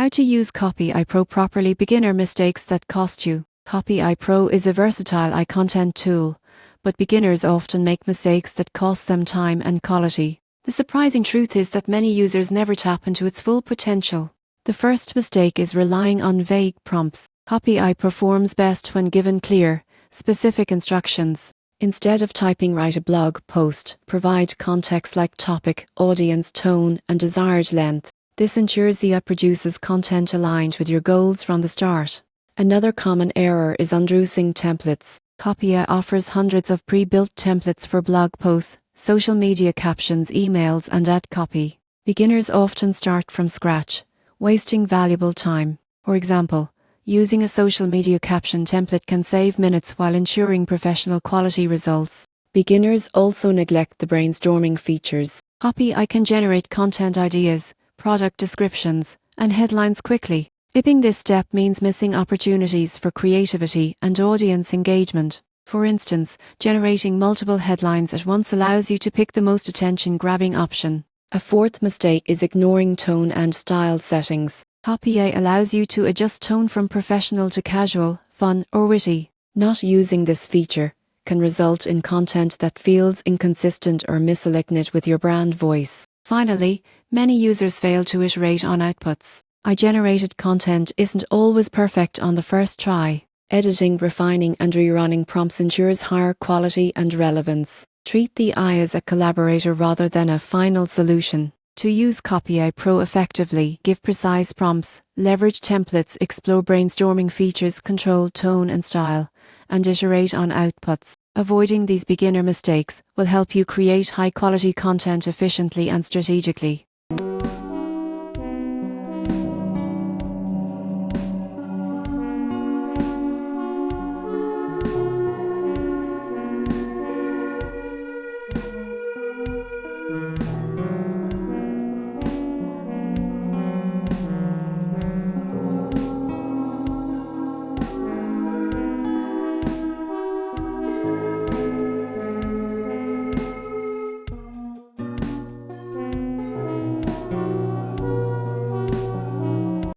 How to use Copyai Pro properly. Beginner mistakes that cost you. Copyai Pro is a versatile content tool, but beginners often make mistakes that cost them time and quality. The surprising truth is that many users never tap into its full potential. The first mistake is relying on vague prompts. Copyai performs best when given clear, specific instructions. Instead of typing, write a blog post. Provide context like topic, audience, tone, and desired length. This ensures the app produces content aligned with your goals from the start. Another common error is unusing templates. Copyai offers hundreds of pre-built templates for blog posts, social media captions, emails, and ad copy. Beginners often start from scratch, wasting valuable time. For example, using a social media caption template can save minutes while ensuring professional quality results. Beginners also neglect the brainstorming features. Copyai can generate content ideas, product descriptions, and headlines quickly. Skipping this step means missing opportunities for creativity and audience engagement. For instance, generating multiple headlines at once allows you to pick the most attention-grabbing option. A fourth mistake is ignoring tone and style settings. Copyai allows you to adjust tone from professional to casual, fun, or witty. Not using this feature can result in content that feels inconsistent or misaligned with your brand voice. Finally, many users fail to iterate on outputs. Generated content isn't always perfect on the first try. Editing, refining, and rerunning prompts ensures higher quality and relevance. Treat the AI as a collaborator rather than a final solution. To use Copyai Pro effectively, give precise prompts, leverage templates, explore brainstorming features, control tone and style, and iterate on outputs. Avoiding these beginner mistakes will help you create high-quality content efficiently and strategically.